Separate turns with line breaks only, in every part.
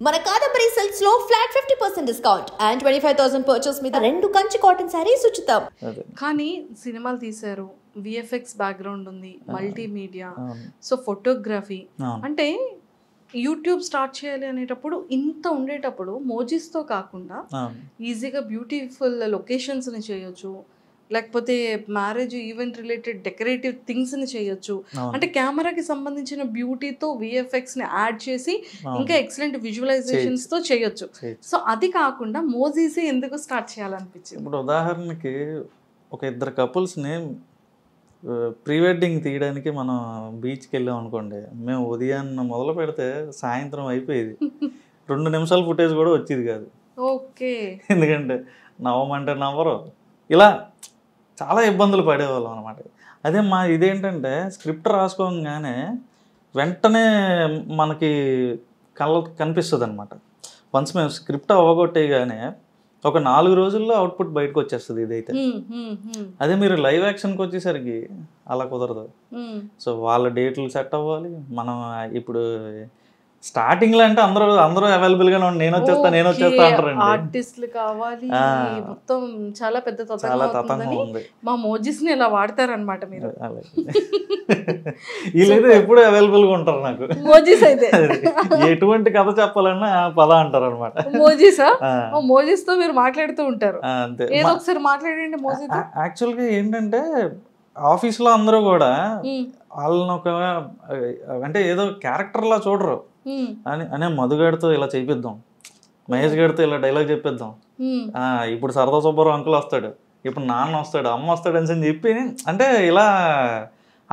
మన కాదంబరి సిల్క్స్ లో flat 50% discount and 25,000 purchase మీద 2 కంచి కాటన్ సారీస్ ఉచితం.
కానీ సినిమాలు తీశారు, విఎఫ్ఎక్స్ బ్యాక్గ్రౌండ్ ఉంది, మల్టీమీడియా, సో ఫోటోగ్రఫీ అంటే యూట్యూబ్ స్టార్ట్ చేయాలి అనేటప్పుడు ఇంత ఉండేటప్పుడు మోజీస్తో కాకుండా ఈజీగా బ్యూటిఫుల్ లొకేషన్స్ని చేయొచ్చు, లేకపోతే మ్యారేజ్ ఈవెంట్ రిలేటెడ్ డెకరేటివ్ థింగ్స్ని చేయొచ్చు. అంటే కెమెరాకి సంబంధించిన బ్యూటీతో విఎఫ్ఎక్స్ని యాడ్ చేసి ఇంకా ఎక్సలెంట్ విజువలైజేషన్స్తో చేయొచ్చు. సో అది కాకుండా మోజీసే ఎందుకు స్టార్ట్ చేయాలనిపించింది?
ఇప్పుడు ఉదాహరణకి ఒక ఇద్దరు కపుల్స్ని ప్రీ వెడ్డింగ్ తీయడానికి మనం బీచ్కి వెళ్ళాం అనుకోండి, మేము ఉదయాన్న మొదలు పెడితే సాయంత్రం అయిపోయేది. 2 నిమిషాల ఫుటేజ్ కూడా వచ్చేది కాదు.
ఓకే,
ఎందుకంటే నవ్వమంటే నవ్వరు, ఇలా చాలా ఇబ్బందులు పడేవాళ్ళం అనమాట. అదే ఇదేంటంటే స్క్రిప్ట్ రాసుకోగానే వెంటనే మనకి కనిపిస్తుంది అనమాట. వన్స్ మేము స్క్రిప్ట్ అవ్వగొట్టేగానే ఒక 4 రోజుల్లో అవుట్పుట్ బయటకు వచ్చేస్తుంది ఇదైతే. అదే మీరు లైవ్ యాక్షన్కి వచ్చేసరికి అలా కుదరదు. సో వాళ్ళ డేట్లు సెట్ అవ్వాలి. మనం ఇప్పుడు స్టార్టింగ్ లో అంటే అందరూ అవైలబుల్ గా నేను వచ్చేస్తా అంటారండి.
ఆర్టిస్టులు కావాలి, మొత్తం చాలా పెద్ద తతంగం ఉంది. మా మోజీస్ ని ఇలా వాడతారనమాట మీరు.
వీళ్ళైతే ఎప్పుడు అవైలబుల్ గా ఉంటారు నాకు.
మోజీస్ అయితే
ఎటువంటి కథ చెప్పాలన్నా పద అంటారు అనమాట.
మోజీసా? మోజీస్ తో మీరు మాట్లాడుతూ ఉంటారు. అంతే, ఏదో ఒకసారి మాట్లాడండి మోజీ.
యాక్చువల్ గా ఏంటంటే ఆఫీస్ లో అందరూ కూడా వాళ్ళని ఒక అంటే ఏదో క్యారెక్టర్ లా చూడరు. అనే మధుగాడితో ఇలా చేపిద్దాం, మహేష్ గారితో ఇలా డైలాగ్ చెప్పిద్దాం, ఇప్పుడు సరదా సుబ్బారావు అంకుల్ వస్తాడు, ఇప్పుడు నాన్న వస్తాడు, అమ్మ వస్తాడు అని చెప్పి అంటే ఇలా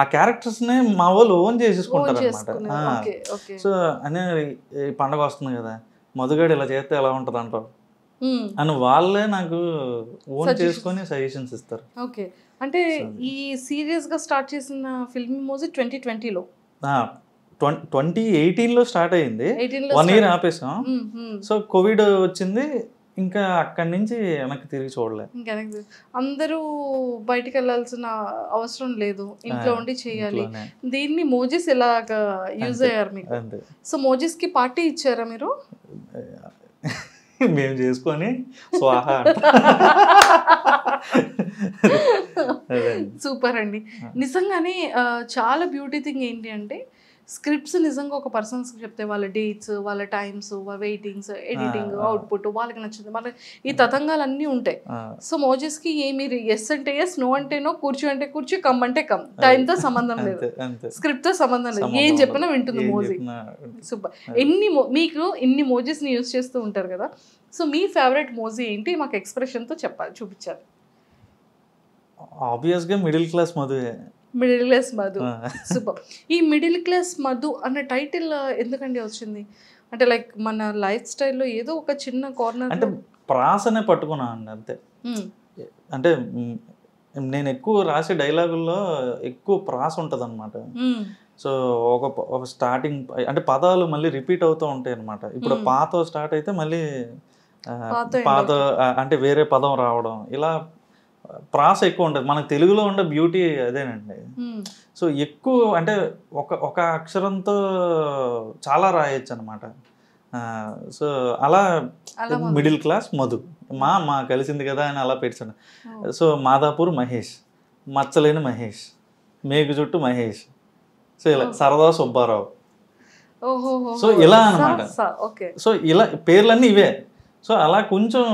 ఆ క్యారెక్టర్స్ ని మా వాళ్ళు ఓన్ చేసేసుకుంటారు అనమాట. సో అనే పండగ వస్తుంది కదా, మధుగాడు ఇలా చేస్తే ఎలా ఉంటది అంటారు అని వాళ్ళే నాకు ఓన్ చేసుకొని సజెషన్స్ ఇస్తారు.
ఓకే, అంటే ఈ సీరియస్ గా స్టార్ట్ చేసిన ఫిల్మ్ మోజీ 2020లో
2018లో స్టార్ట్ అయింది. 1 year ఆపేసాం. సో కోవిడ్ వచ్చింది, ఇంకా అక్కడి నుంచి వెనక్కి తిరిగి చూడలే.
అందరూ బయటికి వెళ్ళాల్సిన అవసరం లేదు, ఇంట్లో ఉండి చేయాలి. దీన్ని మోజీస్ ఎలాగా యూజ్ అయ్యారు మీకు? సో మోజీస్ కి పార్టీ ఇచ్చారా మీరు?
మేము చేసుకొని స్వాహా.
సూపర్ అండి. నిజంగానే చాలా బ్యూటీ థింగ్ ఏంటి అంటే స్క్రిప్ట్స్ నిజంగా ఒక పర్సన్స్ చెప్తే వాళ్ళ డేట్స్, వాళ్ళ టైమ్స్, వెయిటింగ్స్, ఎడిటింగ్, అవుట్పుట్ వాళ్ళకి నచ్చింది, వాళ్ళ ఈ తతంగాలన్నీ ఉంటాయి. సో మోజీస్కి మీరు ఎస్ అంటే ఎస్, నో అంటే నో, కూర్చో అంటే కూర్చో, కమ్ అంటే కమ్, టైంతో సంబంధం లేదు, స్క్రిప్ట్తో సంబంధం లేదు, ఏం చెప్పినా వింటుంది మోజీ. సూపర్. మీకు ఇన్ని మోజీస్ని యూజ్ చేస్తూ ఉంటారు కదా, సో మీ ఫేవరెట్ మోజీ ఏంటి? మాకు ఎక్స్ప్రెషన్తో చెప్పాలి, చూపించాలి.
ఆబ్వియస్గా మిడిల్ క్లాస్ మధువే.
Middle class Madhu. సూపర్. ఈ మిడిల్ క్లాస్ మధు అన్న టైటిల్ ఎందుకండి వచ్చింది? అంటే లైక్ మన లైఫ్ స్టైల్లో ఏదో ఒక చిన్న కార్నర్
అంటే ప్రాసనే పట్టుకున్నా అండి అంతే. అంటే నేను ఎక్కువ రాసే డైలాగుల్లో ఎక్కువ ప్రాస ఉంటుంది అనమాట. సో ఒక స్టార్టింగ్ అంటే పదాలు మళ్ళీ రిపీట్ అవుతూ ఉంటాయి అనమాట. ఇప్పుడు పాతో స్టార్ట్ అయితే మళ్ళీ పాత అంటే వేరే పదం రావడం, ఇలా ప్రాస ఎక్కువ ఉంటుంది. మనకు తెలుగులో ఉండే బ్యూటీ అదేనండి. సో ఎక్కువ అంటే ఒక అక్షరంతో చాలా రాయొచ్చు అనమాట. సో అలా మిడిల్ క్లాస్ మధు మా కలిసింది కదా అని అలా పెట్టాను. సో మాదాపూర్ మహేష్, మచ్చలేని మహేష్, మేకు చుట్టూ మహేష్, సో ఇలా సరదా సుబ్బారావు, సో ఇలా అనమాట. సో ఇలా పేర్లన్నీ ఇవే. సో అలా కొంచెం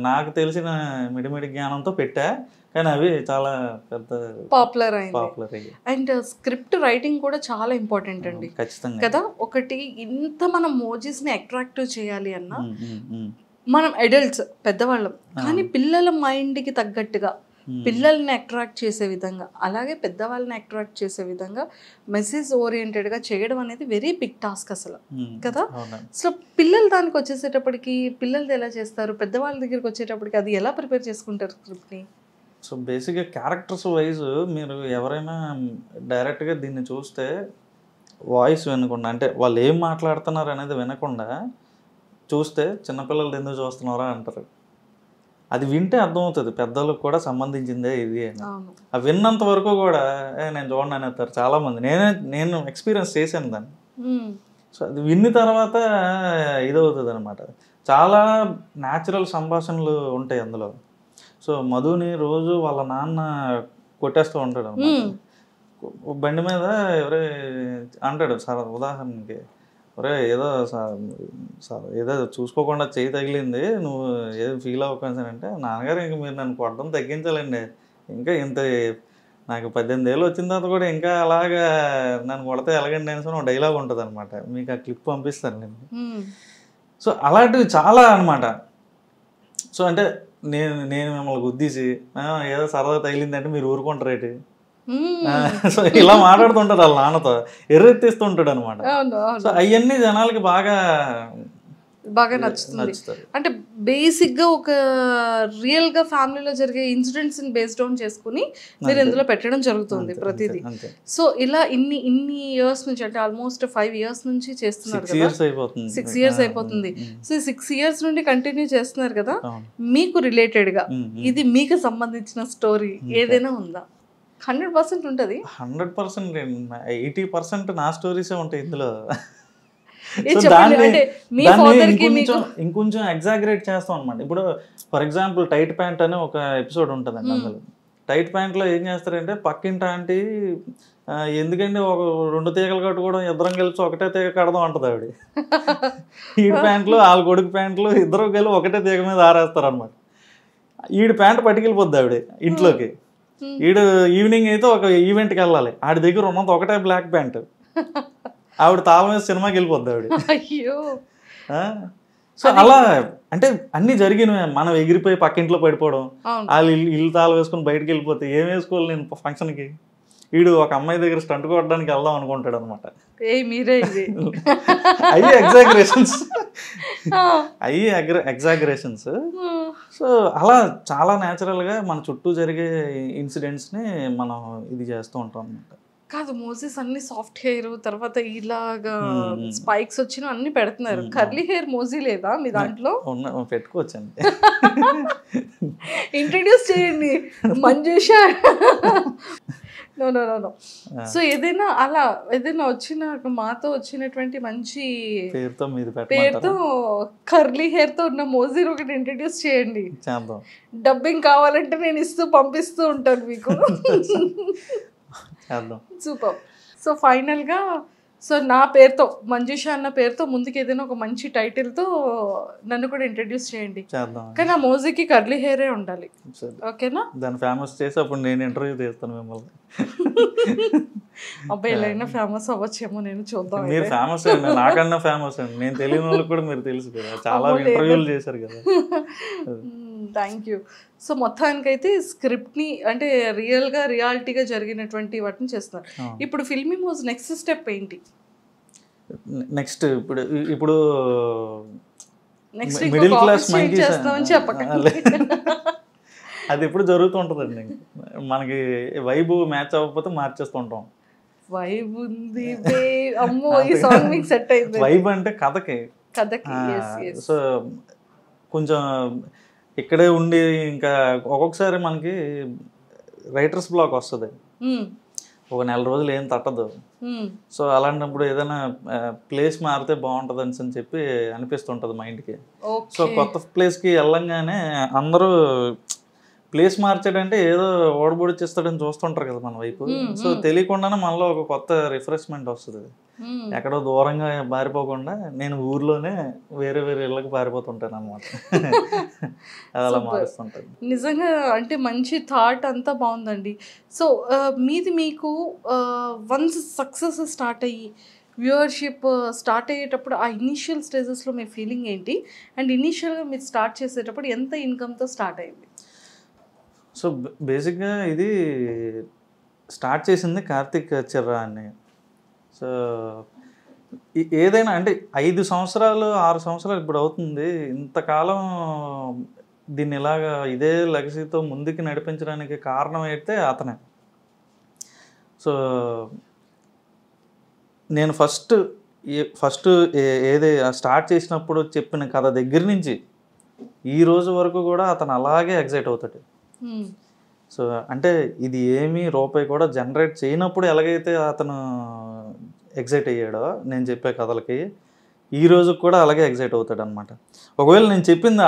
నాకు తెలిసిన మిడిమిడి జ్ఞానంతో పెట్టా, కానీ అవి చాలా పెద్ద
పాపులర్ అయ్యాయి. అండ్ స్క్రిప్ట్ రైటింగ్ కూడా చాలా ఇంపార్టెంట్ అండి.
ఖచ్చితంగా
కదా. ఒకటి ఇంత మనం మోజీస్ని అట్రాక్టివ్ చేయాలి అన్నా మనం అడల్ట్స్ పెద్దవాళ్ళం, కానీ పిల్లల మైండ్కి తగ్గట్టుగా పిల్లల్ని అట్రాక్ట్ చేసే విధంగా, అలాగే పెద్దవాళ్ళని అట్రాక్ట్ చేసే విధంగా మెసేజ్ ఓరియంటెడ్గా చేయడం అనేది వెరీ బిగ్ టాస్క్ అసలు కదా. సో పిల్లలు దానికి వచ్చేసేటప్పటికి పిల్లలది ఎలా చేస్తారు, పెద్దవాళ్ళ దగ్గరికి వచ్చేటప్పటికి అది ఎలా ప్రిపేర్ చేసుకుంటారు స్క్రిప్ట్ని?
సో బేసిక్గా క్యారెక్టర్స్ వైజ్ మీరు ఎవరైనా డైరెక్ట్గా దీన్ని చూస్తే వాయిస్ వినకుండా, అంటే వాళ్ళు ఏం మాట్లాడుతున్నారు అనేది వినకుండా చూస్తే చిన్నపిల్లలు ఎందుకు చూస్తున్నారా అంటారు. అది వింటే అర్థమవుతుంది పెద్దలకు కూడా సంబంధించిందే ఇది అని. అది విన్నంత వరకు కూడా నేను చూడండి అనేస్తారు చాలామంది. నేను ఎక్స్పీరియన్స్ చేశాను దాన్ని. సో అది విన్న తర్వాత ఇదవుతుంది అనమాట. చాలా న్యాచురల్ సంభాషణలు ఉంటాయి అందులో. సో మధుని రోజు వాళ్ళ నాన్న కొట్టేస్తూ ఉంటాడు అనమాట. బండి మీద ఎవరే అంటాడు సార్, ఉదాహరణకి ఒరే ఏదో సార్ ఏదో చూసుకోకుండా చేయి తగిలింది, నువ్వు ఏదో ఫీల్ అవ్వకుండా అంటే, నాన్నగారు ఇంక మీరు నన్ను కొట్టడం తగ్గించాలండి, ఇంకా ఇంత నాకు 18 ఏళ్ళు వచ్చిన తర్వాత కూడా ఇంకా అలాగా నన్ను కొడితే ఎలాగండి అనేసి ఒక డైలాగ్ ఉంటుంది అనమాట. మీకు ఆ క్లిప్ పంపిస్తాను నేను. సో అలాంటివి చాలా అనమాట. సో అంటే నేను మిమ్మల్ని గుద్దీసి ఏదో సరదా తగిలిందంటే మీరు ఊరుకుంటారేటి, సో ఇలా మాట్లాడుతుంటారు వాళ్ళ నాన్నతో, ఎర్రెత్తిస్తుంటాడు అనమాట. సో అవన్నీ జనాలకి బాగా
నచ్చుతుంది. అంటే బేసిక్ గా ఒక రియల్ గా ఫ్యామిలీలో జరిగే ఇన్సిడెంట్స్ బేస్డ్ ఆన్ చేసుకుని మీరు ఇందులో పెట్టడం జరుగుతుంది ప్రతిదీ. సో ఇలా ఇన్ని ఇయర్స్ నుంచి, అంటే ఆల్మోస్ట్ 5 years నుంచి చేస్తున్నారు కదా, 6 years అయిపోతుంది. సో 6 years నుండి కంటిన్యూ చేస్తున్నారు కదా, మీకు రిలేటెడ్ గా ఇది మీకు సంబంధించిన స్టోరీ ఏదైనా ఉందా? 100% ఉంటుంది.
100% 80% నా స్టోరీసే ఉంటాయి ఇందులో. ఇంకొంచెం ఎగ్జాగరేట్ చేస్తాం అనమాట. ఇప్పుడు ఫర్ ఎగ్జాంపుల్ టైట్ ప్యాంట్ అని ఒక ఎపిసోడ్ ఉంటుందండి. అందులో టైట్ ప్యాంట్లో ఏం చేస్తారంటే, పక్కింటి ఆంటీ ఎందుకంటే ఒక 2 తీగలు కట్టుకోవడం, ఇద్దరం కలిసి ఒకటే తీగ కడదాం అంటది ఆవిడ. ఈడి ప్యాంట్లు వాళ్ళ కొడుకు ప్యాంట్లు ఇద్దరు కలిసి ఒకటే తీగ మీద ఆరేస్తారు అనమాట. ఈడి ప్యాంట్ పట్టుకెళ్ళిపోద్ది ఆవిడ ఇంట్లోకి. ఈడు ఈవినింగ్ అయితే ఒక ఈవెంట్కి వెళ్ళాలి, ఆడి దగ్గర ఉన్నంత ఒకటే బ్లాక్ ప్యాంట్. ఆవిడ తాళం మీద సినిమాకి వెళ్ళిపోద్ది ఆవిడ. సో అలా అంటే అన్ని జరిగినవే. మనం ఎగిరిపోయి పక్కింట్లో పడిపోవడం, వాళ్ళు ఇల్లు తాళం వేసుకుని బయటకు వెళ్ళిపోతే ఏం వేసుకోవాలి నేను ఫంక్షన్కి. వీడు ఒక అమ్మాయి దగ్గర స్టంట్ కొట్టడానికి వెళ్దాం అనుకుంటాడు అనమాట. అయ్యి ఎగ్జాగరేషన్స్. సో అలా చాలా న్యాచురల్గా మన చుట్టూ జరిగే ఇన్సిడెంట్స్ని మనం ఇది చేస్తూ ఉంటాం అనమాట.
కాదు, మోసెస్ అన్ని సాఫ్ట్ హెయిర్, తర్వాత ఇలాగా స్పైక్స్ వచ్చిన అన్ని పెడుతున్నారు. కర్లీ హెయిర్ మోజీ లేదా మీ దాంట్లో?
పెట్టుకోవచ్చండి.
ఇంట్రడ్యూస్ చేయండి మంజుష. నో. సో ఏదైనా అలా ఏదైనా వచ్చిన మాతో వచ్చినటువంటి మంచి పేరుతో కర్లీ హెయిర్ తో ఉన్న మోజీ ఒకటి ఇంట్రడ్యూస్ చేయండి. డబ్బింగ్ కావాలంటే నేను పంపిస్తూ ఉంటాను మీకు. సూపర్. సో ఫైనల్గా సో నా పేరుతో, మంజుష అన్న పేరుతో ముందుకు ఏదైనా ఒక మంచి టైటిల్తో నన్ను కూడా ఇంట్రడ్యూస్ చేయండి. కానీ ఆ మోజీకి కర్లీ హెయిరే ఉండాలి, ఓకేనా?
దాన్ని ఫేమస్ చేసి అప్పుడు నేను ఇంటర్వ్యూ చేస్తాను మిమ్మల్ని.
అబ్బాయి ఎలాగైనా ఫేమస్ అవ్వచ్చేమో, నేను చూద్దాం.
మీరు ఫేమస్ అండి, నాకన్నా ఫేమస్ అండి. నేను తెలియని వాళ్ళకి కూడా మీరు తెలుసు కదా, చాలా ఇంటర్వ్యూలు చేశారు కదా.
Thank you. సో మొత్తానికైతే స్క్రిప్ట్ని అంటే రియాలిటీగా జరిగినటువంటి వాటిని చేస్తున్నారు. ఇప్పుడు ఫిల్మీ మోజ్ నెక్స్ట్ స్టెప్ ఏంటి?
నెక్స్ట్ ఇప్పుడు మిడిల్ క్లాస్ అది ఎప్పుడు జరుగుతూ ఉంటుందండి. మనకి వైబ్ మ్యాచ్ అవ్వకపోతే మార్చేస్తూ ఉంటాం.
వైబ్ ఉంది, అమ్మో ఈ సాంగ్ మీకు సెట్ అయింది.
వైబ్ అంటే కథకి. సో కొంచెం ఇక్కడే ఉండి ఇంకా ఒక్కొక్కసారి మనకి రైటర్స్ బ్లాక్ వస్తుంది, ఒక 4 రోజులు ఏం తట్టదు. సో అలాంటప్పుడు ఏదైనా ప్లేస్ మారితే బాగుంటుంది అని చెప్పి అనిపిస్తుంటుంది మైండ్కి. సో కొత్త ప్లేస్కి వెళ్ళంగానే అందరూ ప్లేస్ మార్చాడంటే ఏదో ఓడబొడిచేస్తాడని చూస్తుంటారు కదా మన వైపు. సో తెలియకుండానే మనలో ఒక కొత్త రిఫ్రెష్మెంట్ వస్తుంది. ఎక్కడో దూరంగా పారిపోకుండా నేను ఊర్లోనే వేరే ఇళ్ళకి పారిపోతుంటాను అనమాట. అది అలా మారుస్తుంటాను.
నిజంగా అంటే మంచి థాట్ అంతా బాగుందండి. సో మీకు వన్స్ సక్సెస్ స్టార్ట్ అయ్యి వ్యూవర్షిప్ స్టార్ట్ అయ్యేటప్పుడు ఆ ఇనీషియల్ స్టేజెస్లో మీ ఫీలింగ్ ఏంటి? అండ్ ఇనీషియల్గా మీరు స్టార్ట్ చేసేటప్పుడు ఎంత ఇన్కమ్తో స్టార్ట్ అయింది?
సో బేసిక్గా ఇది స్టార్ట్ చేసింది కార్తిక్ చిర్రా అని. సో ఏదైనా అంటే 5 సంవత్సరాలు 6 సంవత్సరాలు ఇప్పుడు అవుతుంది. ఇంతకాలం దీన్ని ఇలాగా ఇదే లెగసీతో ముందుకు నడిపించడానికి కారణం అయితే అతనే. సో నేను ఫస్ట్ ఏది స్టార్ట్ చేసినప్పుడు చెప్పిన కథ దగ్గర నుంచి ఈ రోజు వరకు కూడా అతను అలాగే ఎగ్జైట్ అవుతాడు. సో అంటే ఇది ఏమీ రూపాయి కూడా జనరేట్ చేయనప్పుడు ఎలాగైతే అతను ఎగ్జైట్ అయ్యాడో నేను చెప్పే కథలకి, ఈ రోజు కూడా అలాగే ఎగ్జైట్ అవుతాడు అనమాట. ఒకవేళ నేను చెప్పింది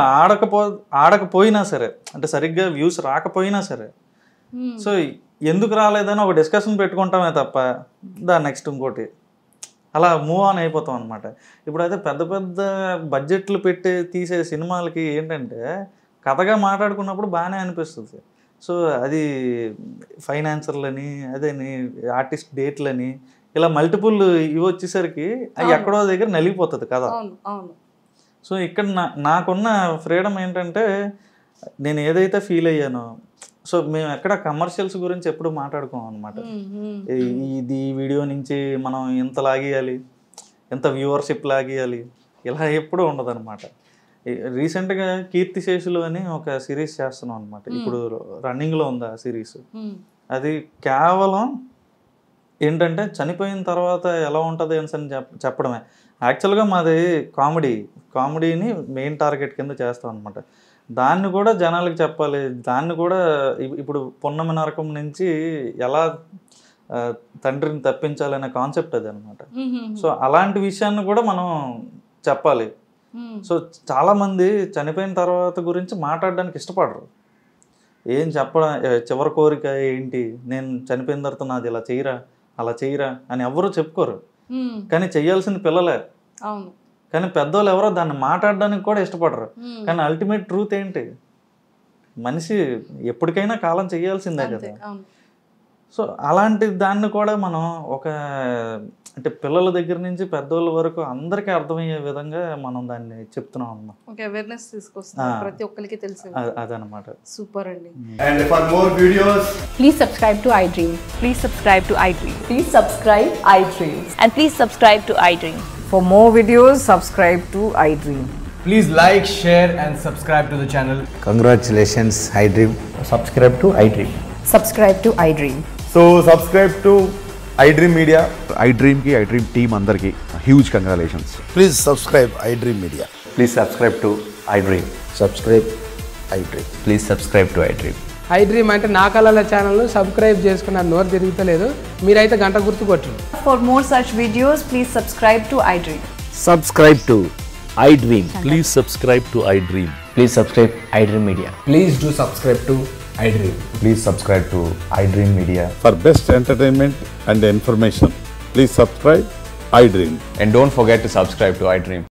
ఆడకపోయినా సరే, అంటే సరిగ్గా వ్యూస్ రాకపోయినా సరే, సో ఎందుకు రాలేదని ఒక డిస్కషన్ పెట్టుకుంటామే తప్ప దాని నెక్స్ట్ ఇంకోటి అలా మూవ్ ఆన్ అయిపోతాం అనమాట. ఇప్పుడైతే పెద్ద పెద్ద బడ్జెట్లు పెట్టి తీసే సినిమాలకి ఏంటంటే కథగా మాట్లాడుకున్నప్పుడు బాగానే అనిపిస్తుంది. సో అది ఫైనాన్సర్లని, అదేని ఆర్టిస్ట్ డేట్లని, ఇలా మల్టిపుల్ ఇవి వచ్చేసరికి అవి ఎక్కడో దగ్గర నలిగిపోతుంది కదా. సో ఇక్కడ నాకున్న ఫ్రీడమ్ ఏంటంటే నేను ఏదైతే ఫీల్ అయ్యానో, సో మేము ఎక్కడ కమర్షియల్స్ గురించి ఎప్పుడు మాట్లాడుకోం అనమాట. ఈ వీడియో నుంచి మనం ఎంత లాగేయాలి, ఎంత వ్యూవర్షిప్ లాగేయాలి, ఇలా ఎప్పుడూ ఉండదు అనమాట. రీసెంట్గా కీర్తిశేషులు అని ఒక సిరీస్ చేస్తున్నాం అనమాట. ఇప్పుడు రన్నింగ్లో ఉంది ఆ సిరీస్. అది కేవలం ఏంటంటే చనిపోయిన తర్వాత ఎలా ఉంటుంది అని చెప్పడమే. యాక్చువల్గా మాది కామెడీని మెయిన్ టార్గెట్ కింద చేస్తాం అనమాట. దాన్ని కూడా జనాలకు చెప్పాలి. దాన్ని కూడా ఇప్పుడు పున్నమి నరకం నుంచి ఎలా తండ్రిని తప్పించాలనే కాన్సెప్ట్ అది అనమాట. సో అలాంటి విషయాన్ని కూడా మనం చెప్పాలి. సో చాలామంది చనిపోయిన తర్వాత గురించి మాట్లాడడానికి ఇష్టపడరు. ఏం చెప్పడం, చివరి కోరిక ఏంటి, నేను చనిపోయిన తర్వాత నాది ఇలా చేయరా అలా చేయరా అని ఎవరు చెప్పుకోరు. కానీ చెయ్యాల్సింది పిల్లలే. కానీ పెద్దవాళ్ళు ఎవరో దాన్ని మాట్లాడడానికి కూడా ఇష్టపడరు. కానీ అల్టిమేట్ ట్రూత్ ఏంటి, మనిషి ఎప్పటికైనా కాలం చేయాల్సిందే కదా. సో అలాంటి దాన్ని కూడా మనం అంటే పిల్లల దగ్గర నుంచి పెద్దవాళ్ళ వరకు అందరికీ అర్థమయ్యే విధంగా మనం దాన్ని చెప్తున్నాం అన్నమాట.
అవేర్నెస్ తీసుకొస్తున్నాం, ప్రతి ఒక్కరికి తెలిసి
అదనమాట.
సూపర్ అండి.
And for more videos,
please subscribe to iDream.
Please subscribe to iDream.
Please subscribe iDream.
And please subscribe to iDream.
For more videos, subscribe to iDream.
please like, share and subscribe to the channel.
Congratulations, iDream.
Subscribe to iDream.
Subscribe to iDream.
So subscribe to iDream Media.
iDream team andarki huge congratulations.
Please subscribe iDream Media.
Please subscribe to iDream.
Subscribe iDream.
Please subscribe to iDream.
iDream అంటే నా కళల ఛానల్ను subscribe చేసుకున్న నోరు తిరుగుతలేదు, మీరైతే గంట గుర్తు కొట్టండి.
For more such videos, please subscribe to iDream.
Subscribe to iDream.
Please subscribe to iDream.
Please subscribe iDream Media.
Please do subscribe to iDream.
Please subscribe to iDream Media.
For best entertainment and information, please subscribe iDream.
And don't forget to subscribe to iDream.